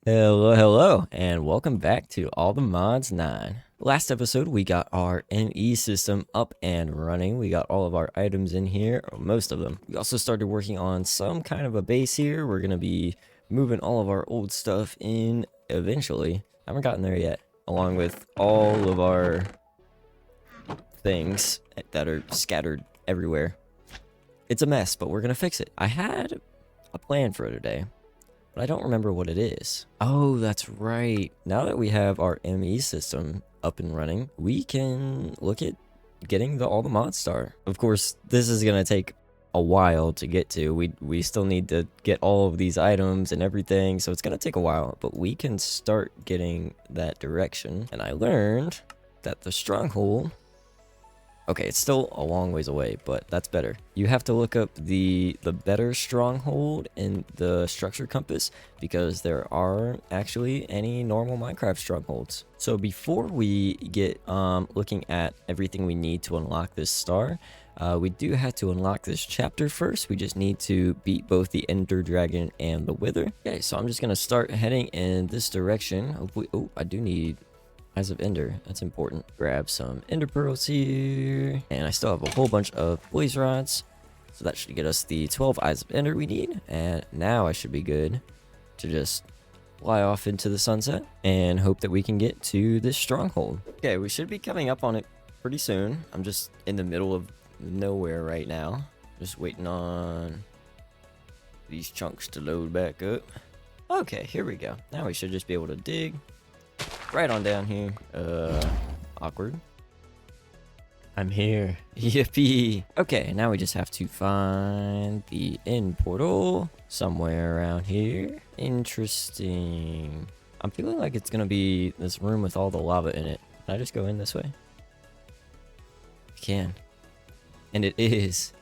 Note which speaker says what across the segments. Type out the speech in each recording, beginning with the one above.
Speaker 1: Hello, and welcome back to All the Mods 9. Last episode, we got our ME system up and running. We got all of our items in here, or most of them. We also started working on some kind of a base here. We're going to be moving all of our old stuff in eventually. I haven't gotten there yet, along with all of our things that are scattered everywhere. It's a mess, but we're going to fix it. I had a plan for today, but I don't remember what it is. Oh, that's right. Now that we have our ME system up and running, we can look at getting all the mod star. Of course, this is gonna take a while to get to. We still need to get all of these items and everything, so it's gonna take a while, but we can start getting that direction. And I learned that the stronghold, okay, it's still a long ways away, but that's better. You have to look up the better stronghold in the structure compass because there aren't actually any normal Minecraft strongholds. So before we get looking at everything we need to unlock this star, we do have to unlock this chapter first. We just need to beat both the Ender Dragon and the Wither. Okay, so I'm just gonna start heading in this direction. Hopefully, oh, I do need Eyes of Ender, that's important. Grab some Ender Pearls here. And I still have a whole bunch of Blaze Rods. So that should get us the 12 Eyes of Ender we need. And now I should be good to just fly off into the sunset and hope that we can get to this stronghold. Okay, we should be coming up on it pretty soon. I'm just in the middle of nowhere right now. Just waiting on these chunks to load back up. Okay, here we go. Now we should just be able to dig right on down here. Awkward. I'm here. Yippee. Okay, now we just have to find the end portal somewhere around here. Interesting. I'm feeling like it's gonna be this room with all the lava in it. Can I just go in this way? I can. And it is.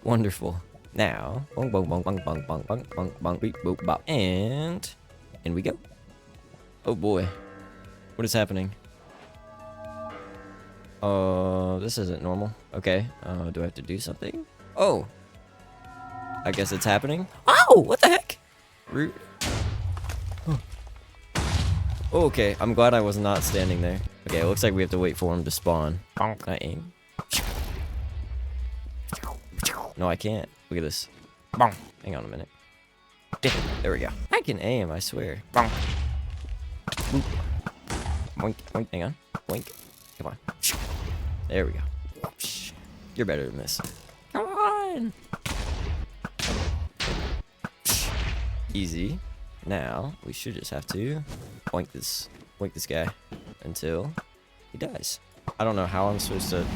Speaker 1: Wonderful. Now, bong bong bong bong bong bong bong bong bong beep boop bop. And in we go. Oh boy. What is happening? This isn't normal. Okay. Do I have to do something? Oh. I guess it's happening. Oh, what the heck? Rude. Oh. Okay, I'm glad I was not standing there. Okay, it looks like we have to wait for him to spawn. Can I aim? No, I can't. Look at this. Hang on a minute. There we go. I can aim, I swear. Boop. Boink, boink, hang on. Boink. Come on. There we go. You're better than this. Come on! Easy. Now, we should just have to boink this guy until he dies. I don't know how I'm supposed to...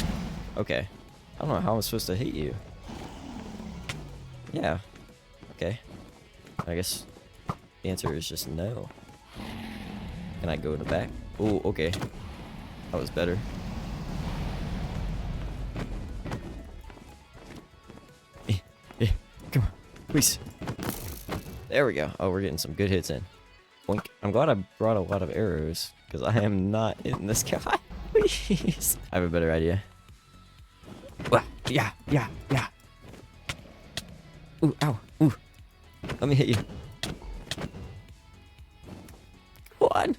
Speaker 1: Okay. I don't know how I'm supposed to hit you. Yeah. Okay. I guess the answer is just no. Can I go in the back? Oh, okay. That was better. Come on, please. There we go. Oh, we're getting some good hits in. Boink. I'm glad I brought a lot of arrows because I am not in this guy. Please. I have a better idea. Yeah. Ooh, ow. Ooh. Let me hit you. Come on.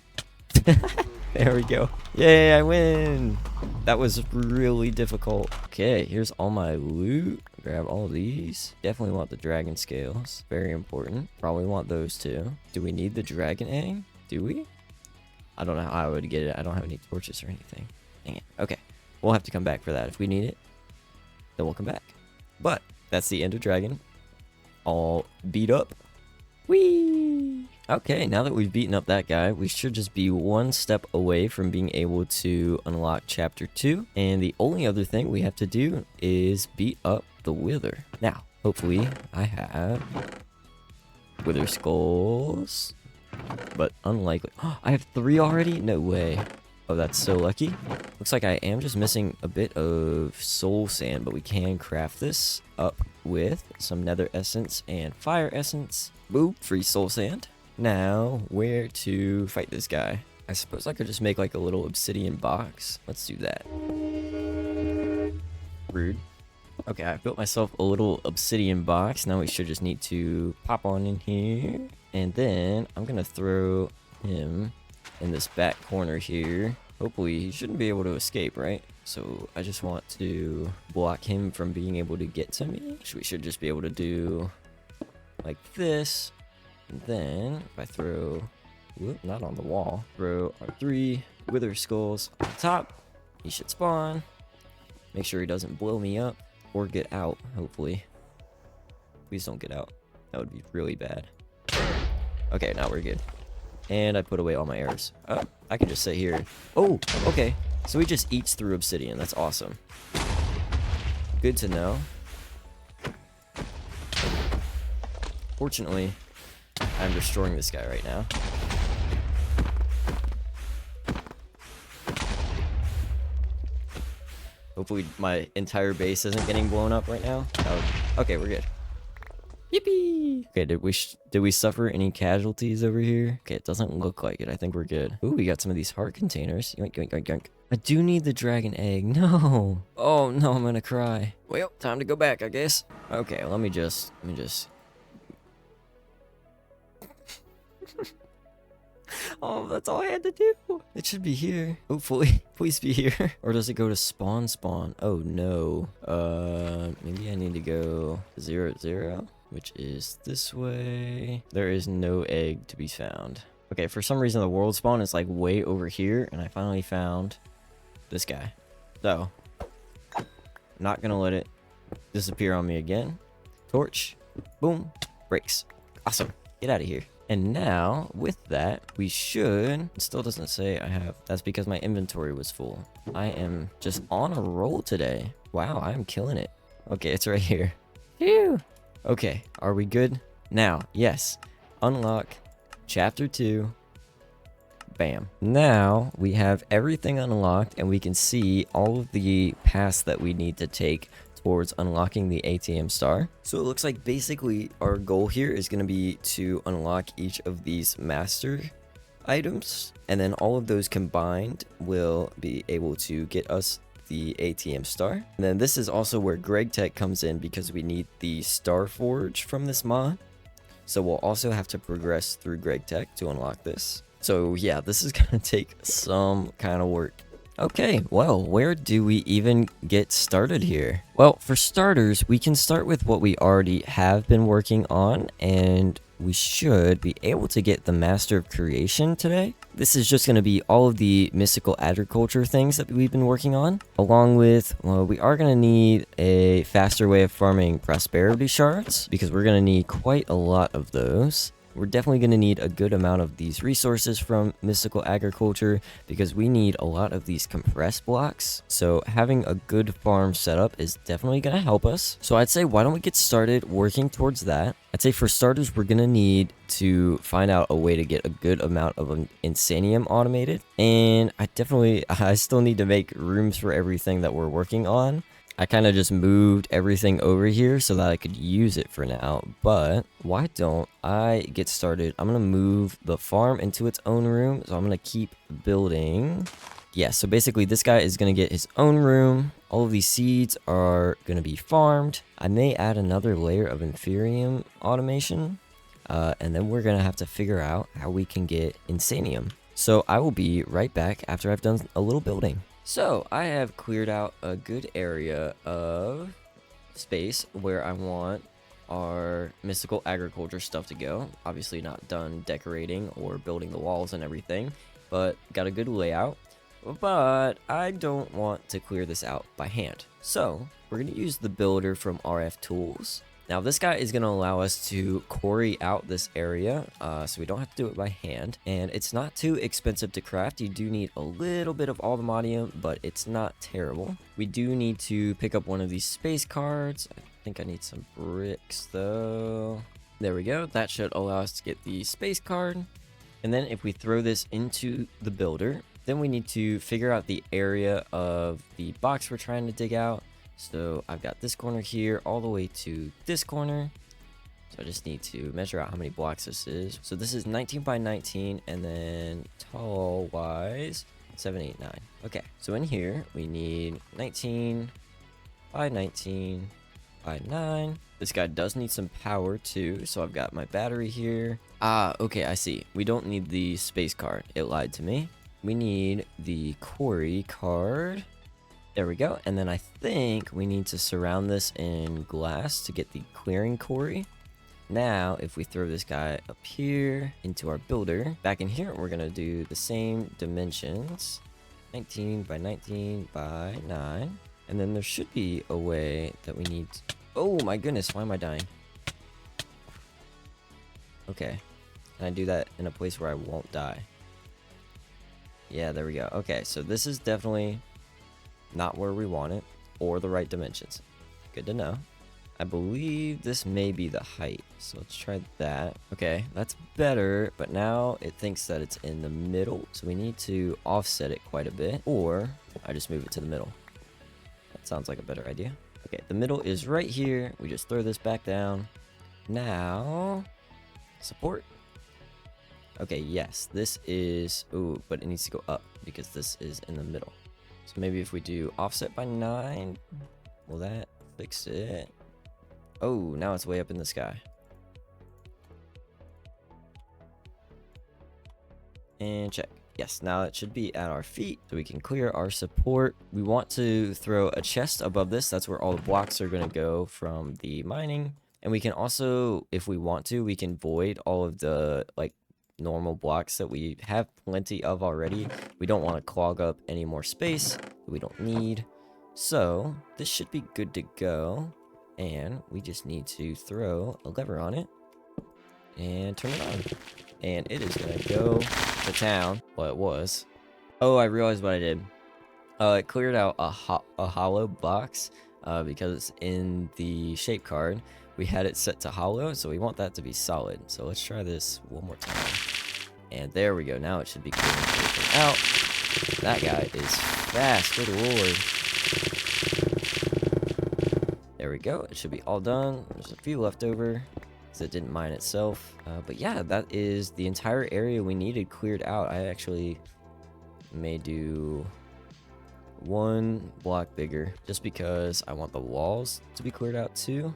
Speaker 1: There we go. Yay, I win. That was really difficult. Okay, here's all my loot. Grab all these. Definitely want the dragon scales. Very important. Probably want those too. Do we need the dragon egg? Do we? I don't know how I would get it. I don't have any torches or anything. Dang it. Okay. We'll have to come back for that. If we need it, then we'll come back. But that's the Ender Dragon. All beat up. Whee! Okay, now that we've beaten up that guy, we should just be one step away from being able to unlock Chapter 2. And the only other thing we have to do is beat up the Wither. Now, hopefully, I have Wither Skulls. But unlikely. I have 3 already? No way. Oh, that's so lucky. Looks like I am just missing a bit of soul sand, but we can craft this up with some nether essence and fire essence. Boop, free soul sand. Now, where to fight this guy? I suppose I could just make like a little obsidian box. Let's do that. Rude. Okay, I built myself a little obsidian box. Now we should just need to pop on in here. And then I'm gonna throw him in this back corner here. Hopefully he shouldn't be able to escape, right? So I just want to block him from being able to get to me. So we should just be able to do like this. And then if I throw, whoop, not on the wall, throw our 3 wither skulls on top, he should spawn. Make sure he doesn't blow me up or get out, hopefully. Please don't get out. That would be really bad. Okay, now we're good. And I put away all my arrows. Oh, I can just sit here. Oh, okay. So he just eats through obsidian. That's awesome. Good to know. Fortunately, I'm destroying this guy right now. Hopefully my entire base isn't getting blown up right now. Okay, we're good. Yippee! Okay, did we suffer any casualties over here? Okay, it doesn't look like it. I think we're good. Ooh, we got some of these heart containers. Yoink, yoink, yoink, yoink. I do need the dragon egg. No. Oh no, I'm gonna cry. Well, time to go back, I guess. Okay, let me just. Oh, that's all I had to do. It should be here. Hopefully. Please be here. Or does it go to spawn? Oh no. Maybe I need to go 0, 0, which is this way. There is no egg to be found. Okay, for some reason the world spawn is like way over here, and I finally found this guy. So, not gonna let it disappear on me again. Torch. Boom. Breaks. Awesome. Get out of here. And now, with that, we should... It still doesn't say I have... That's because my inventory was full. I am just on a roll today. Wow, I am killing it. Okay, it's right here. Phew. Okay, are we good? Now, yes. Unlock Chapter 2. Bam. Now, we have everything unlocked, and we can see all of the paths that we need to take towards unlocking the ATM Star. So it looks like basically our goal here is going to be to unlock each of these master items, and then all of those combined will be able to get us the ATM Star. And then this is also where Greg Tech comes in, because we need the Star Forge from this mod. So we'll also have to progress through Greg Tech to unlock this. So yeah, this is going to take some kind of work. Okay, well, where do we even get started here? Well, for starters, we can start with what we already have been working on, and we should be able to get the Master of Creation today. This is just going to be all of the mystical agriculture things that we've been working on, along with, well, we are going to need a faster way of farming prosperity shards, because we're going to need quite a lot of those. We're definitely going to need a good amount of these resources from mystical agriculture, because we need a lot of these compressed blocks. So having a good farm setup is definitely going to help us. So I'd say, why don't we get started working towards that? I'd say for starters, we're going to need to find out a way to get a good amount of insanium automated. And I still need to make rooms for everything that we're working on. I kind of just moved everything over here so that I could use it for now, but why don't I get started? I'm going to move the farm into its own room, so I'm going to keep building. Yeah, so basically this guy is going to get his own room. All of these seeds are going to be farmed. I may add another layer of inferium automation, and then we're going to have to figure out how we can get insanium. So I will be right back after I've done a little building. So, I have cleared out a good area of space where I want our mystical agriculture stuff to go. Obviously not done decorating or building the walls and everything, but got a good layout. But I don't want to clear this out by hand. So, we're going to use the builder from RF Tools. Now this guy is going to allow us to quarry out this area, so we don't have to do it by hand. And it's not too expensive to craft. You do need a little bit of aluminium, but it's not terrible. We do need to pick up one of these space cards. I think I need some bricks though. There we go. That should allow us to get the space card. And then if we throw this into the builder, then we need to figure out the area of the box we're trying to dig out. So I've got this corner here all the way to this corner. So I just need to measure out how many blocks this is. So this is 19 by 19, and then tall wise 7, 8, 9. Okay, so in here we need 19 by 19 by 9. This guy does need some power too, so I've got my battery here. Ah, okay, I see. We don't need the space card. It lied to me. We need the quarry card. There we go. And then I think we need to surround this in glass to get the clearing quarry. Now, if we throw this guy up here into our builder, back in here, we're going to do the same dimensions. 19 by 19 by 9. And then there should be a way that we need... Oh my goodness, why am I dying? Okay. Can I do that in a place where I won't die? Yeah, there we go. Okay, so this is definitely not where we want it, or the right dimensions. Good to know. I believe this may be the height, so let's try that. Okay, that's better, but now it thinks that it's in the middle, so we need to offset it quite a bit, or I just move it to the middle. That sounds like a better idea. Okay, the middle is right here. We just throw this back down. Now, support. Okay, yes, this is... Ooh, but it needs to go up because this is in the middle. So maybe if we do offset by 9, will that fix it? Oh, now it's way up in the sky. And check. Yes, now it should be at our feet, so we can clear our support. We want to throw a chest above this. That's where all the blocks are going to go from the mining. And we can also, if we want to, we can void all of the, like, normal blocks that we have plenty of already. We don't want to clog up any more space that we don't need. So this should be good to go, and we just need to throw a lever on it and turn it on, and it is gonna go to town. Well, it was. Oh, I realized what I did. It cleared out a hollow box because in the shape card we had it set to hollow, so we want that to be solid. So let's try this one more time. And there we go. Now it should be clearing everything out. That guy is fast. Good lord. There we go. It should be all done. There's a few left over because it didn't mine itself. But yeah, that is the entire area we needed cleared out. I actually may do one block bigger just because I want the walls to be cleared out too.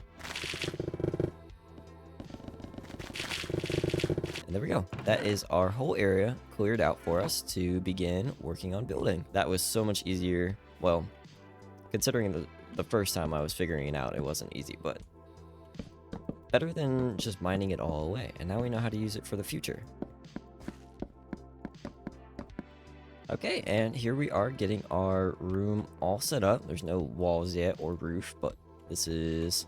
Speaker 1: And there we go. That is our whole area cleared out for us to begin working on building. That was so much easier. Well, considering the first time I was figuring it out, it wasn't easy, but better than just mining it all away. And now we know how to use it for the future. Okay, and here we are getting our room all set up. There's no walls yet or roof, but this is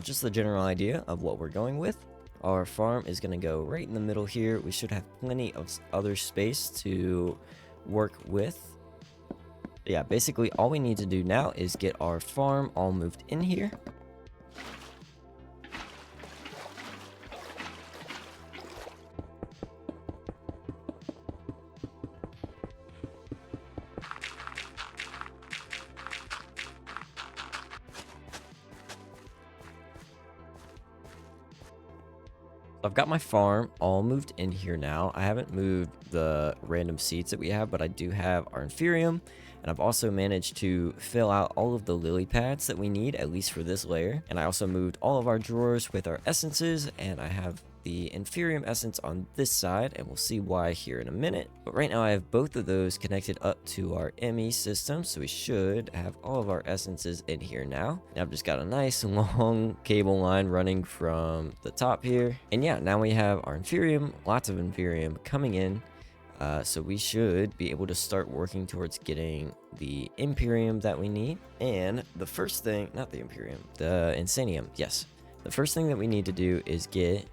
Speaker 1: just the general idea of what we're going with. Our farm is going to go right in the middle here. We should have plenty of other space to work with. Yeah, basically all we need to do now is get our farm all moved in here. I've got my farm all moved in here now. I haven't moved the random seeds that we have, but I do have our inferium, and I've also managed to fill out all of the lily pads that we need, at least for this layer. And I also moved all of our drawers with our essences, and I have the inferium essence on this side, and we'll see why here in a minute. But right now I have both of those connected up to our ME system, so we should have all of our essences in here now. And I've just got a nice long cable line running from the top here. And yeah, now we have our inferium, lots of inferium coming in. So we should be able to start working towards getting the Imperium that we need. And the first thing, not the Imperium, the Insanium, yes. The first thing that we need to do is get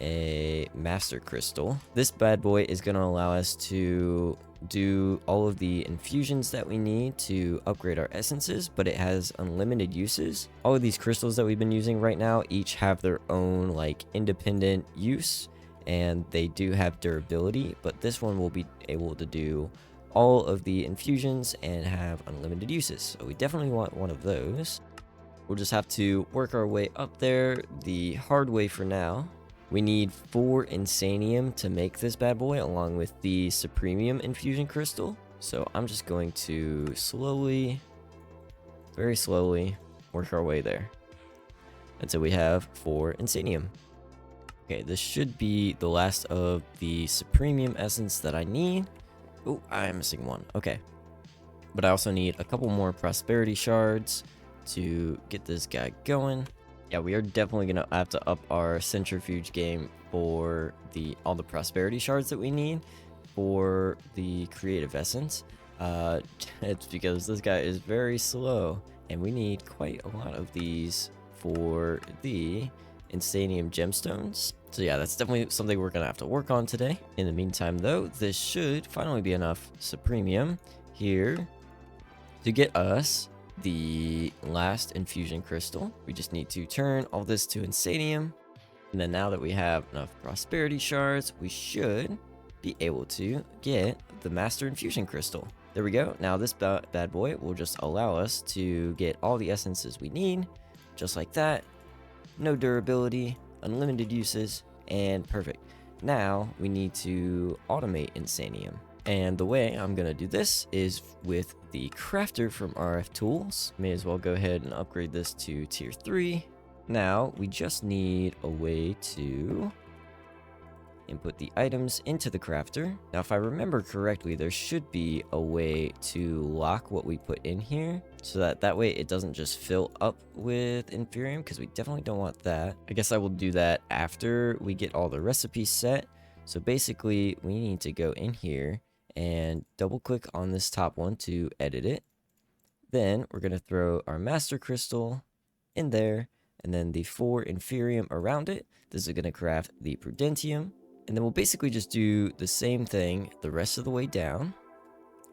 Speaker 1: a Master Crystal. This bad boy is going to allow us to do all of the infusions that we need to upgrade our essences, but it has unlimited uses. All of these crystals that we've been using right now each have their own like independent use, and they do have durability, but this one will be able to do all of the infusions and have unlimited uses. So we definitely want one of those. We'll just have to work our way up there the hard way for now. We need 4 insanium to make this bad boy, along with the supremium infusion crystal. So I'm just going to slowly, very slowly, work our way there. until we have 4 insanium. Okay, this should be the last of the supremium essence that I need. Oh, I am missing one. Okay. But I also need a couple more prosperity shards to get this guy going. Yeah, we are definitely gonna have to up our centrifuge game for all the prosperity shards that we need for the creative essence. It's because this guy is very slow, and we need quite a lot of these for the insanium gemstones. So yeah, that's definitely something we're gonna have to work on today. In the meantime though, this should finally be enough supremium here to get us the last infusion crystal. We just need to turn all this to insanium, and then now that we have enough prosperity shards, we should be able to get the master infusion crystal. There we go. Now this bad boy will just allow us to get all the essences we need, just like that. No durability, unlimited uses, and perfect. Now we need to automate insanium. And the way I'm going to do this is with the crafter from RF Tools. May as well go ahead and upgrade this to tier 3. Now we just need a way to input the items into the crafter. Now if I remember correctly, there should be a way to lock what we put in here so that way it doesn't just fill up with inferium, because we definitely don't want that. I guess I will do that after we get all the recipes set. So basically we need to go in here and double click on this top one to edit it. Then we're going to throw our master crystal in there, and then the 4 inferium around it. This is going to craft the prudentium, and then we'll basically just do the same thing the rest of the way down.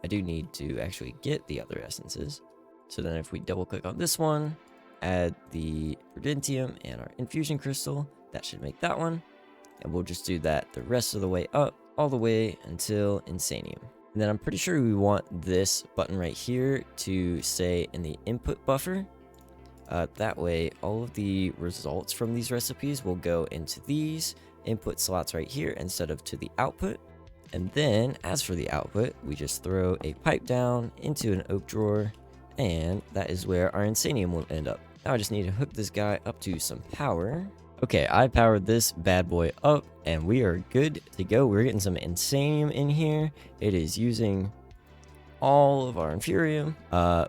Speaker 1: I do need to actually get the other essences. So then if we double click on this one, add the prudentium and our infusion crystal, that should make that one. And we'll just do that the rest of the way up, all the way until insanium. And then I'm pretty sure we want this button right here to stay in the input buffer. That way all of the results from these recipes will go into these input slots right here instead of to the output. And then as for the output, we just throw a pipe down into an oak drawer, and that is where our insanium will end up. Now I just need to hook this guy up to some power. Okay, I powered this bad boy up, and we are good to go. We're getting some insanium in here. It is using all of our inferium.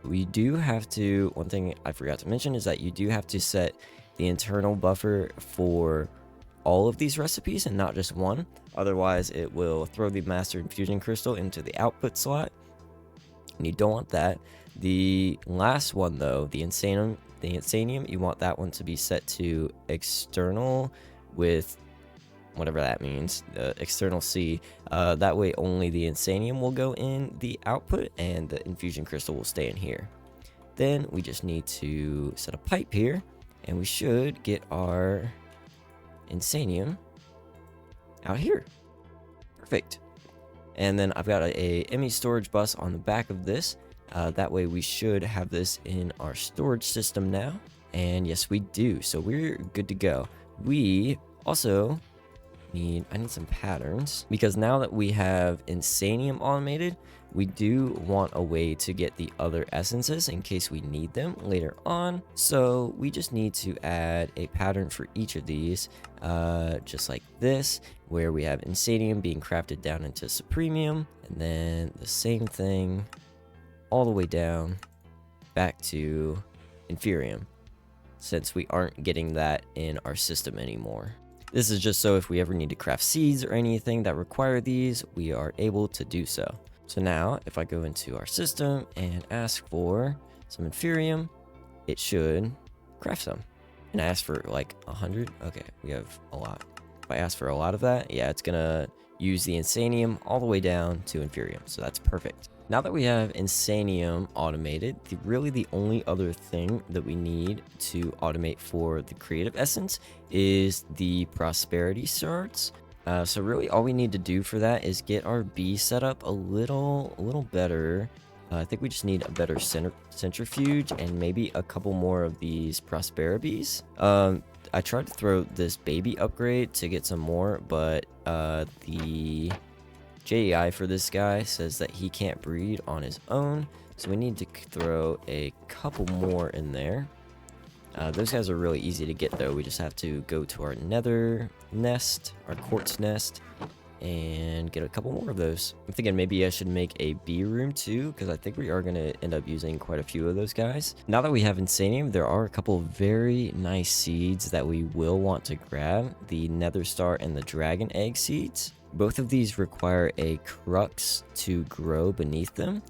Speaker 1: We do have to, one thing I forgot to mention is that you do have to set the internal buffer for all of these recipes and not just one. Otherwise, it will throw the master infusion crystal into the output slot, and you don't want that. The last one though, the insanium, you want that one to be set to external with whatever that means, external C. That way only the insanium will go in the output and the infusion crystal will stay in here. Then we just need to set a pipe here, and we should get our insanium out here. Perfect. And then I've got a ME storage bus on the back of this. That way we should have this in our storage system now. And yes, we do. So we're good to go. We also I need some patterns, because now that we have insanium automated, we do want a way to get the other essences in case we need them later on. So we just need to add a pattern for each of these, just like this, where we have insanium being crafted down into supremium, and then the same thing all the way down back to inferium, since we aren't getting that in our system anymore. This is just so if we ever need to craft seeds or anything that require these, we are able to do so. So now if I go into our system and ask for some inferium, it should craft some. And I ask for like 100. Okay, we have a lot. If I ask for a lot of that, yeah, it's gonna use the insanium all the way down to inferium. So that's perfect. Now that we have insanium automated, really the only other thing that we need to automate for the creative essence is the prosperity shards. So really all we need to do for that is get our bee set up a little better. I think we just need a better centrifuge and maybe a couple more of these prosperities. I tried to throw this baby upgrade to get some more, but the JEI for this guy says that he can't breed on his own, so we need to throw a couple more in there. Those guys are really easy to get though. We just have to go to our nether nest, our quartz nest, and get a couple more of those. I'm thinking maybe I should make a bee room too, because I think we are going to end up using quite a few of those guys. Now that we have insanium, there are a couple of very nice seeds that we will want to grab. The nether star and the dragon egg seeds. Both of these require a crux to grow beneath them.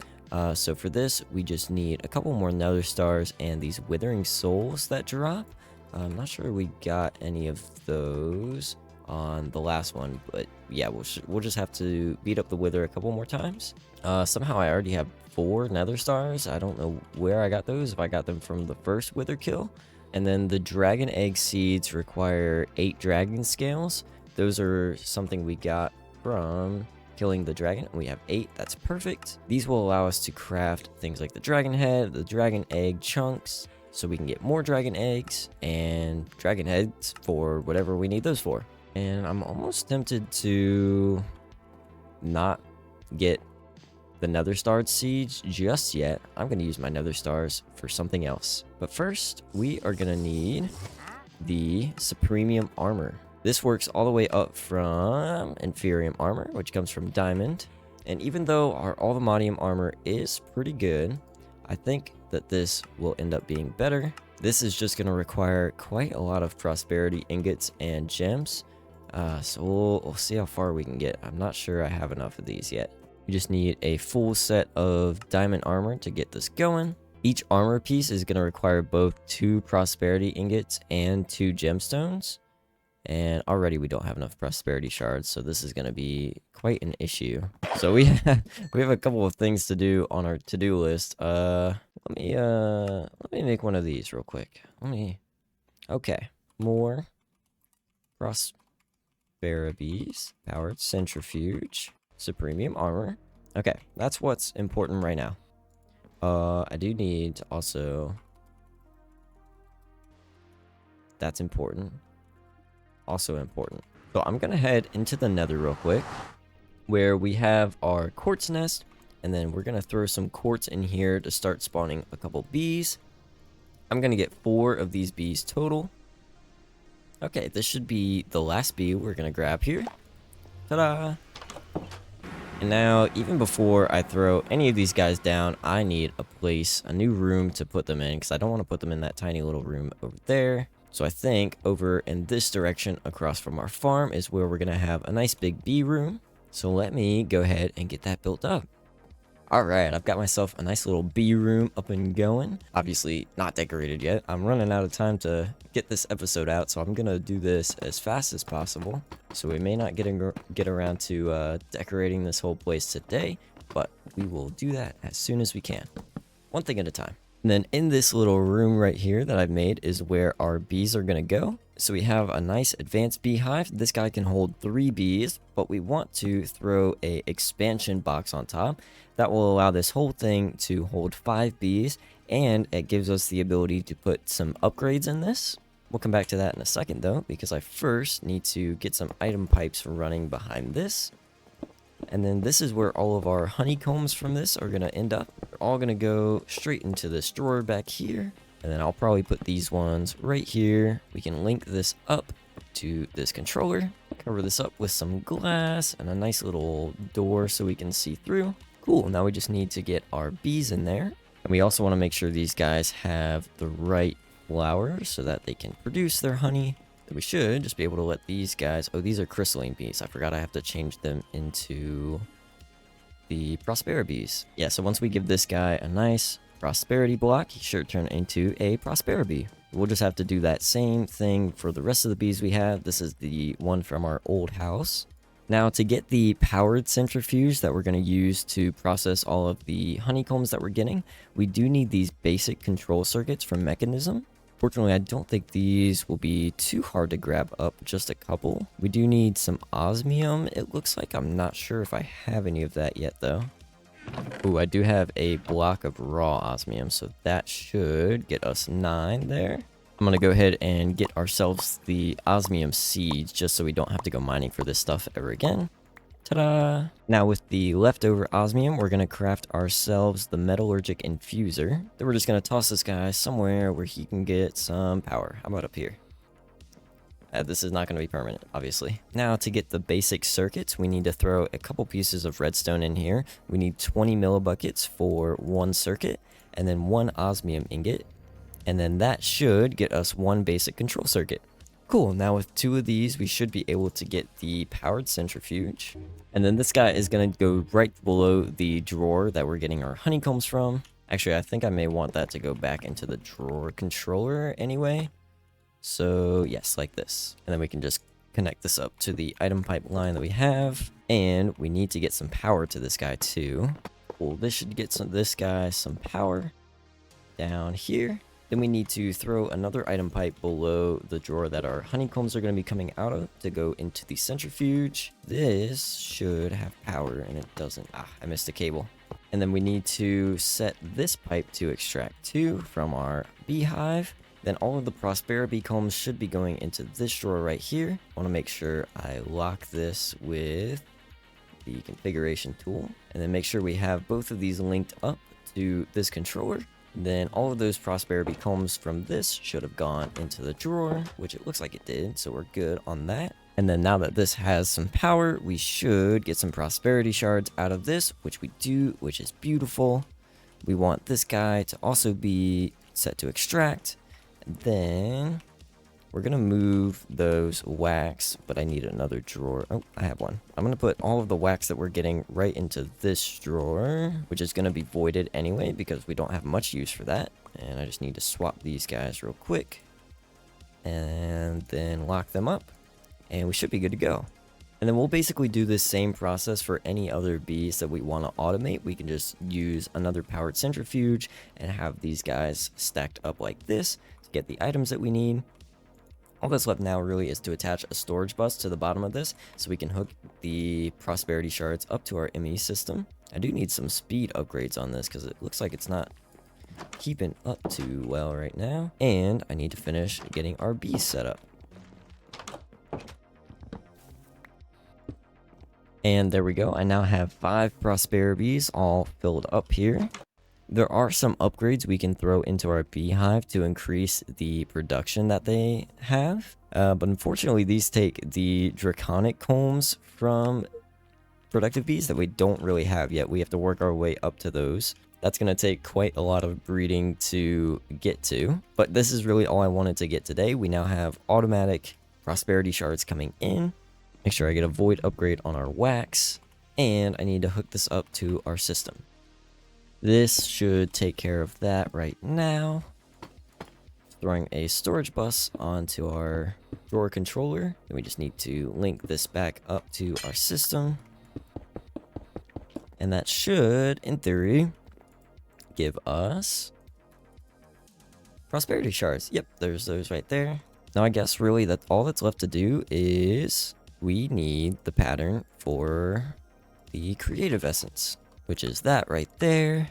Speaker 1: So for this, we just need a couple more nether stars and these withering souls that drop. I'm not sure we got any of those on the last one, but yeah, we'll just have to beat up the wither a couple more times. Somehow I already have 4 nether stars. I don't know where I got those, if I got them from the first wither kill. And then the dragon egg seeds require 8 dragon scales. Those are something we got from killing the dragon. We have 8. That's perfect. These will allow us to craft things like the dragon head, the dragon egg chunks, so we can get more dragon eggs and dragon heads for whatever we need those for. And I'm almost tempted to not get the nether star seeds just yet. I'm going to use my nether stars for something else. But first, we are going to need the supremium armor. This works all the way up from inferium armor, which comes from diamond. And even though our ultimatium armor is pretty good, I think that this will end up being better. This is just going to require quite a lot of prosperity ingots and gems. So we'll see how far we can get. I'm not sure I have enough of these yet. We just need a full set of diamond armor to get this going. Each armor piece is going to require both 2 prosperity ingots and 2 gemstones. And already we don't have enough prosperity shards, so this is going to be quite an issue. So we have a couple of things to do on our to-do list. Let me make one of these real quick. Okay, more Prosperity, powered centrifuge, supremium armor. Okay, that's what's important right now. I do need to also... That's important. Also important. So I'm gonna head into the nether real quick, where we have our quartz nest, and then we're gonna throw some quartz in here to start spawning a couple bees. I'm gonna get 4 of these bees total. Okay, this should be the last bee we're gonna grab here. Ta-da! And now, even before I throw any of these guys down, I need a new room to put them in, because I don't want to put them in that tiny little room over there. So I think over in this direction across from our farm is where we're gonna have a nice big bee room. So let me go ahead and get that built up. Alright, I've got myself a nice little bee room up and going. Obviously not decorated yet. I'm running out of time to get this episode out, so I'm gonna do this as fast as possible. So we may not get around to decorating this whole place today, but we will do that as soon as we can. One thing at a time. And then in this little room right here that I've made is where our bees are gonna go. So we have a nice advanced beehive. This guy can hold 3 bees, but we want to throw a expansion box on top. That will allow this whole thing to hold 5 bees, and it gives us the ability to put some upgrades in this. We'll come back to that in a second though, because I first need to get some item pipes running behind this. And then this is where all of our honeycombs from this are going to end up. They're all going to go straight into this drawer back here. And then I'll probably put these ones right here. We can link this up to this controller. Cover this up with some glass and a nice little door so we can see through. Cool, now we just need to get our bees in there. And we also want to make sure these guys have the right flowers so that they can produce their honey. We should just be able to let these guys... Oh, these are crystalline bees. I forgot I have to change them into the prosperity bees. Yeah, so once we give this guy a nice prosperity block, he should turn into a prosperity bee. We'll just have to do that same thing for the rest of the bees we have. This is the one from our old house. Now, to get the powered centrifuge that we're going to use to process all of the honeycombs that we're getting, we do need these basic control circuits from Mechanism. Fortunately, I don't think these will be too hard to grab up, just a couple. We do need some osmium, it looks like. I'm not sure if I have any of that yet, though. Ooh, I do have a block of raw osmium, so that should get us 9 there. I'm going to go ahead and get ourselves the osmium seeds, just so we don't have to go mining for this stuff ever again. Ta-da! Now with the leftover osmium, we're going to craft ourselves the metallurgic infuser. Then we're just going to toss this guy somewhere where he can get some power. How about up here? This is not going to be permanent, obviously. Now to get the basic circuits, we need to throw a couple pieces of redstone in here. We need 20 millibuckets for one circuit, and then one osmium ingot. And then that should get us one basic control circuit. Cool, now with 2 of these, we should be able to get the powered centrifuge. And then this guy is going to go right below the drawer that we're getting our honeycombs from. Actually, I think I may want that to go back into the drawer controller anyway. So yes, like this. And then we can just connect this up to the item pipeline that we have. And we need to get some power to this guy too. Well, this should get this guy some power down here. Then we need to throw another item pipe below the drawer that our honeycombs are going to be coming out of to go into the centrifuge. This should have power, and it doesn't. I missed a cable. And then we need to set this pipe to extract 2 from our beehive. Then all of the prosperity combs should be going into this drawer right here. I want to make sure I lock this with the configuration tool. And then make sure we have both of these linked up to this controller. Then all of those prosperity combs from this should have gone into the drawer, which it looks like it did, so we're good on that. And then now that this has some power, we should get some prosperity shards out of this, which we do, which is beautiful. We want this guy to also be set to extract. And then we're going to move those wax, but I need another drawer. Oh, I have one. I'm going to put all of the wax that we're getting right into this drawer, which is going to be voided anyway because we don't have much use for that. And I just need to swap these guys real quick and then lock them up, and we should be good to go. And then we'll basically do this same process for any other bees that we want to automate. We can just use another powered centrifuge and have these guys stacked up like this to get the items that we need. All that's left now really is to attach a storage bus to the bottom of this so we can hook the prosperity shards up to our ME system. I do need some speed upgrades on this because it looks like it's not keeping up too well right now. And I need to finish getting our bees set up. And there we go. I now have 5 prosperities all filled up here. There are some upgrades we can throw into our beehive to increase the production that they have. But unfortunately, these take the draconic combs from productive bees that we don't really have yet. We have to work our way up to those. That's going to take quite a lot of breeding to get to. But this is really all I wanted to get today. We now have automatic prosperity shards coming in. Make sure I get a void upgrade on our wax, and I need to hook this up to our system. This should take care of that right now. Throwing a storage bus onto our drawer controller, and we just need to link this back up to our system. And that should, in theory, give us prosperity shards. Yep, there's those right there. Now I guess really that all that's left to do is we need the pattern for the creative essence, which is that right there.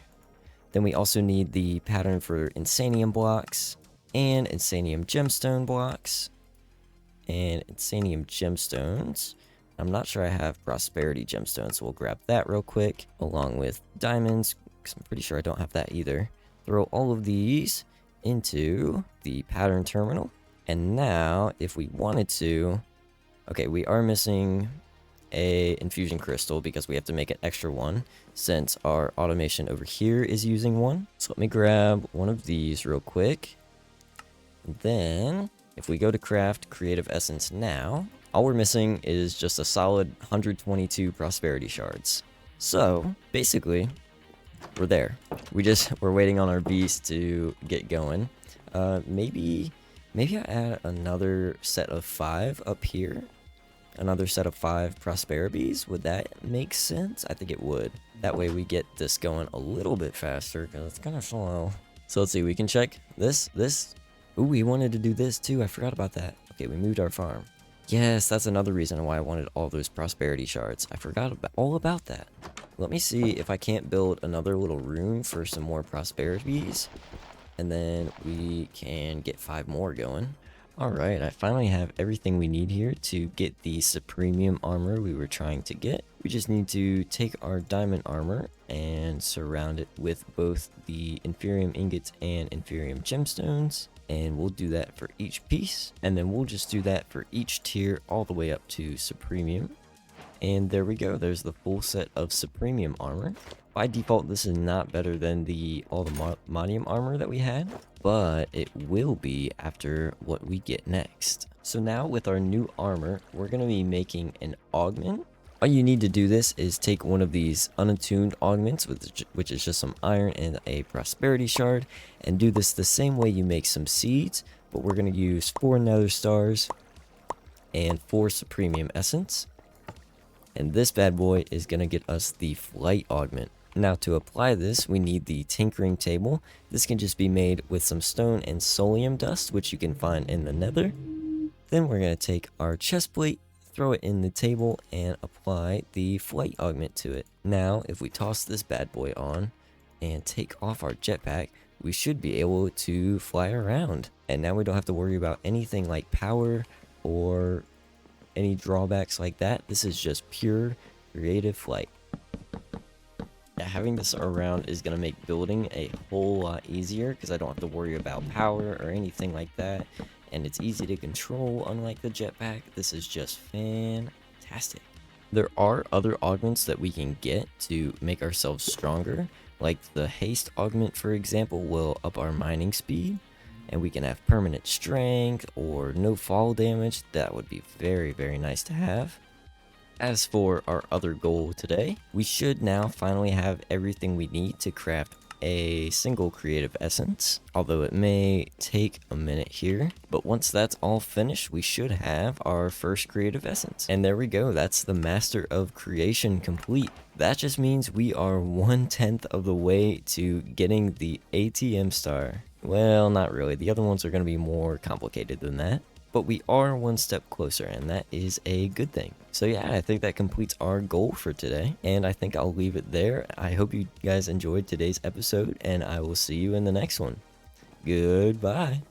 Speaker 1: Then we also need the pattern for insanium blocks and insanium gemstone blocks and insanium gemstones. I'm not sure I have prosperity gemstones, so we'll grab that real quick along with diamonds, because I'm pretty sure I don't have that either. Throw all of these into the pattern terminal. And now if we wanted to, okay, we are missing a infusion crystal because we have to make an extra one since our automation over here is using one. So let me grab one of these real quick. And then if we go to craft creative essence now, all we're missing is just a solid 122 prosperity shards. So basically we're there. We're waiting on our bees to get going. Maybe I add another set of 5 up here. Another set of 5 prosperities. Would that make sense? I think it would. That way we get this going a little bit faster because it's kind of slow. So let's see, we can check this. Ooh, we wanted to do this too. I forgot about that. Okay, we moved our farm. Yes, that's another reason why I wanted all those prosperity shards. I forgot all about that. Let me see if I can't build another little room for some more prosperities. And then we can get 5 more going. Alright, I finally have everything we need here to get the supremium armor we were trying to get. We just need to take our diamond armor and surround it with both the inferium ingots and inferium gemstones. And we'll do that for each piece. And then we'll just do that for each tier all the way up to Supremium. And there we go. There's the full set of Supremium armor. By default, this is not better than all the Modium armor that we had, but it will be after what we get next. So now with our new armor, we're going to be making an augment. All you need to do this is take one of these unattuned augments, which is just some iron and a prosperity shard, and do this the same way you make some seeds, but we're going to use 4 nether stars and 4 supremium essence. And this bad boy is going to get us the flight augment. Now to apply this, we need the tinkering table. This can just be made with some stone and solium dust, which you can find in the nether. Then we're going to take our chest plate, throw it in the table, and apply the flight augment to it. Now, if we toss this bad boy on and take off our jetpack, we should be able to fly around. And now we don't have to worry about anything like power or any drawbacks like that. This is just pure creative flight. Yeah, having this around is going to make building a whole lot easier because I don't have to worry about power or anything like that. And it's easy to control, unlike the jetpack. This is just fantastic. There are other augments that we can get to make ourselves stronger. Like the haste augment, for example, will up our mining speed. And we can have permanent strength or no fall damage. That would be very, very nice to have. As for our other goal today, we should now finally have everything we need to craft a single creative essence, although it may take a minute here. But once that's all finished, we should have our first creative essence. And there we go, that's the Master of Creation complete. That just means we are 1/10 of the way to getting the ATM Star. Well, not really. The other ones are going to be more complicated than that. But we are one step closer, and that is a good thing. So yeah, I think that completes our goal for today, and I think I'll leave it there. I hope you guys enjoyed today's episode, and I will see you in the next one. Goodbye.